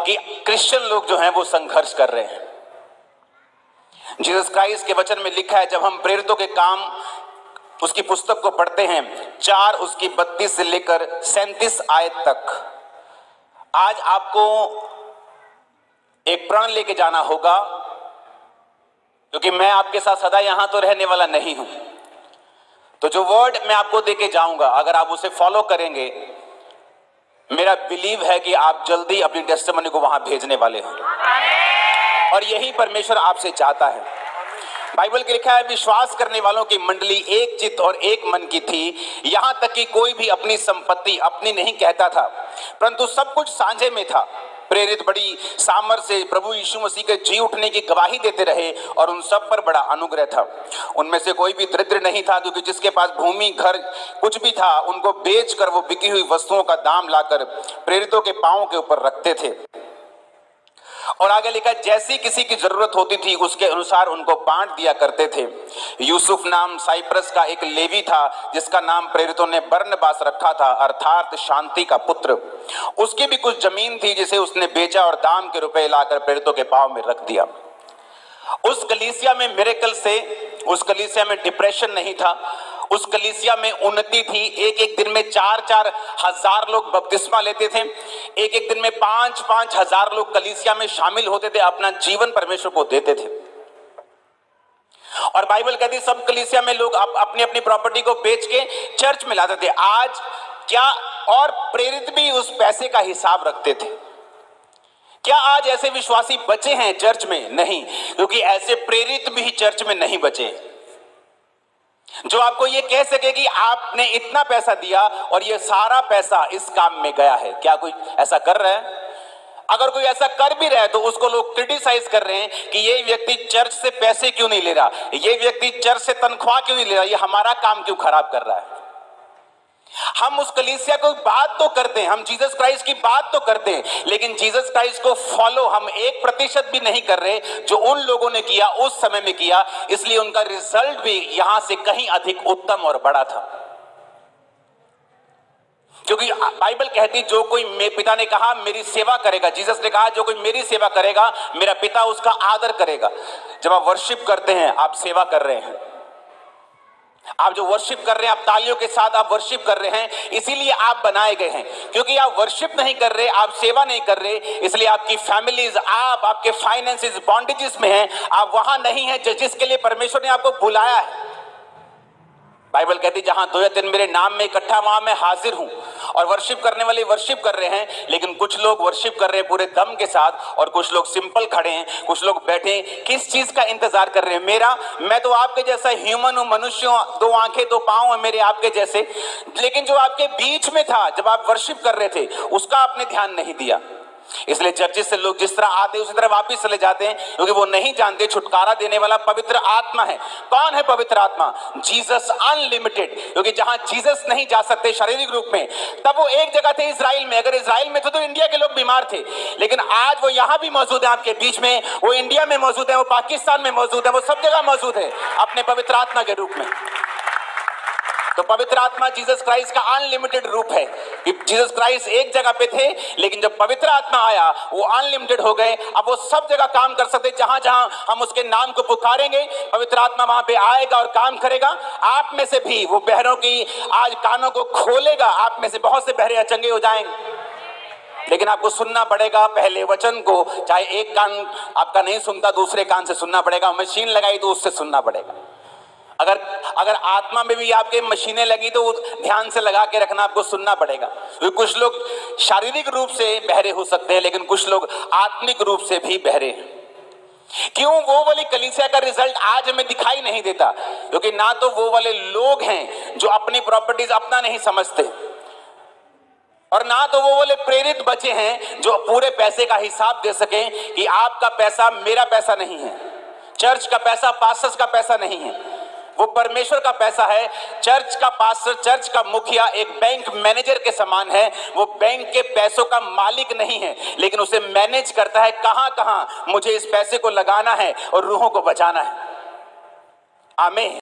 कि क्रिश्चियन लोग जो हैं वो संघर्ष कर रहे हैं। जीसस क्राइस्ट के वचन में लिखा है, जब हम प्रेरितों के काम उसकी पुस्तक को पढ़ते हैं 4 उसकी 32 से लेकर 37 आयत तक, आज आपको एक प्रण लेके जाना होगा, क्योंकि मैं आपके साथ सदा यहां तो रहने वाला नहीं हूं। तो जो वर्ड मैं आपको देके जाऊंगा, अगर आप उसे फॉलो करेंगे, मेरा बिलीव है कि आप जल्दी अपनी टेस्टिमनी को वहां भेजने वाले हो, और यही परमेश्वर आपसे चाहता है। बाइबल के लिखा है, विश्वास करने वालों की मंडली एक चित्त और एक मन की थी, यहां तक कि कोई भी अपनी संपत्ति अपनी नहीं कहता था, परंतु सब कुछ साझे में था। प्रेरित बड़ी सामर्थ्य से प्रभु यीशु मसीह के जी उठने की गवाही देते रहे, और उन सब पर बड़ा अनुग्रह था। उनमें से कोई भी दरिद्र नहीं था, क्योंकि जिसके पास भूमि घर कुछ भी था, उनको बेचकर वो बिकी हुई वस्तुओं का दाम लाकर प्रेरितों के पांवों के ऊपर रखते थे। और आगे लिखा, जैसी किसी की जरूरत होती थी उसके अनुसार उनको बांट दिया करते थे। यूसुफ नाम साइप्रस का एक लेवी था, जिसका नाम प्रेरितों ने बरनबास रखा था, अर्थात शांति का पुत्र। उसकी भी कुछ जमीन थी, जिसे उसने बेचा और दाम के रुपए लाकर प्रेरितों के पांव में रख दिया। उस कलीसिया में मिरेकल से, उस कलीसिया में डिप्रेशन नहीं था, उस कलीसिया में उन्नति थी। एक एक दिन में 4-4 हजार लोग बपतिस्मा लेते थे। एक एक दिन में 5-5 हजार लोग कलीसिया में शामिल होते थे, अपना जीवन परमेश्वर को देते थे। और बाइबल कहती है, सब कलीसिया में लोग अपनी अपनी प्रॉपर्टी को बेच के चर्च में लाते थे। आज क्या और प्रेरित भी उस पैसे का हिसाब रखते थे? क्या आज ऐसे विश्वासी बचे हैं चर्च में? नहीं, क्योंकि ऐसे प्रेरित भी चर्च में नहीं बचे जो आपको ये कह सके कि आपने इतना पैसा दिया और ये सारा पैसा इस काम में गया है। क्या कोई ऐसा कर रहा है? अगर कोई ऐसा कर भी रहा है तो उसको लोग क्रिटिसाइज कर रहे हैं कि ये व्यक्ति चर्च से पैसे क्यों नहीं ले रहा, ये व्यक्ति चर्च से तनख्वाह क्यों नहीं ले रहा, ये हमारा काम क्यों खराब कर रहा है। हम उस कलीसिया को बात तो करते हैं, हम जीसस क्राइस्ट की बात तो करते हैं, लेकिन जीसस क्राइस्ट को फॉलो हम 1% भी नहीं कर रहे जो उन लोगों ने किया, उस समय में किया। इसलिए उनका रिजल्ट भी यहां से कहीं अधिक उत्तम और बड़ा था। क्योंकि बाइबल कहती, जो कोई पिता ने कहा मेरी सेवा करेगा, जीसस ने कहा जो कोई मेरी सेवा करेगा मेरा पिता उसका आदर करेगा। जब आप वर्शिप करते हैं, आप सेवा कर रहे हैं। आप जो वर्शिप कर रहे हैं, आप तालियों के साथ आप वर्शिप कर रहे हैं, इसीलिए आप बनाए गए हैं। क्योंकि आप वर्शिप नहीं कर रहे, आप सेवा नहीं कर रहे, इसलिए आपकी फैमिलीज, आपके फाइनेंसेस बॉन्डेजेस में हैं, आप वहां नहीं हैं जिसके लिए परमेश्वर ने आपको बुलाया है। बाइबल कहती, जहां 2 या 3 मेरे नाम में इकट्ठा, वहां मैं हाजिर हूं। और वर्शिप करने वाले वर्शिप कर रहे हैं, लेकिन कुछ लोग वर्शिप कर रहे हैं पूरे दम के साथ, और कुछ लोग सिंपल खड़े हैं, कुछ लोग बैठे हैं। किस चीज का इंतजार कर रहे हैं? मैं तो आपके जैसा ह्यूमन हूं, मनुष्य हूं, 2 आंखें 2 पांव है मेरे आपके जैसे, लेकिन जो आपके बीच में था जब आप वर्शिप कर रहे थे, उसका आपने ध्यान नहीं दिया। इसलिए चर्चिस से लोग जिस तरह आते उसी तरह वापस चले जाते हैं, क्योंकि वो नहीं जानते छुटकारा देने वाला पवित्र आत्मा है। कौन है पवित्र आत्मा? Jesus unlimited. क्योंकि जहां जीसस नहीं जा सकते शारीरिक रूप में, तब वो एक जगह थे इजराइल में। अगर इजराइल में थे तो इंडिया के लोग बीमार थे, लेकिन आज वो यहां भी मौजूद है आपके बीच में। वो इंडिया में मौजूद है, वो पाकिस्तान में मौजूद है, वो सब जगह मौजूद है अपने पवित्र आत्मा के रूप में। तो पवित्र आत्मा जीसस क्राइस्ट का अनलिमिटेड रूप है। जीसस क्राइस्ट एक जगह पे थे, लेकिन जब पवित्र आत्मा आया वो अनलिमिटेड हो गए। अब वो सब जगह काम कर सकते, जहां जहां हम उसके नाम को पुकारेंगे पवित्र आत्मा वहां पे आएगा और काम करेगा। आप में से भी वो बहरों की आज कानों को खोलेगा। आप में से बहुत से बहरे अचंगे हो जाएंगे, लेकिन आपको सुनना पड़ेगा पहले वचन को। चाहे एक कान आपका नहीं सुनता, दूसरे कान से सुनना पड़ेगा। मशीन लगाई तो उससे सुनना पड़ेगा। अगर आत्मा में भी आपके मशीनें लगी तो ध्यान से लगा के रखना, आपको सुनना पड़ेगा। क्योंकि कुछ लोग शारीरिक रूप से बहरे हो सकते हैं, लेकिन कुछ लोग आत्मिक रूप से भी बहरे हैं। क्यों? वो वाली कलीसिया का रिजल्ट आज हमें दिखाई नहीं देता, क्योंकि ना तो वो वाले लोग हैं जो अपनी प्रॉपर्टीज अपना नहीं समझते, और ना तो वो वाले प्रेरित बचे हैं जो पूरे पैसे का हिसाब दे सकें कि आपका पैसा मेरा पैसा नहीं है, चर्च का पैसा पास्टर्स का पैसा नहीं है, वो परमेश्वर का पैसा है। चर्च का पास्टर, चर्च का मुखिया एक बैंक मैनेजर के समान है। वो बैंक के पैसों का मालिक नहीं है, लेकिन उसे मैनेज करता है, कहां कहां मुझे इस पैसे को लगाना है और रूहों को बचाना है। आमीन।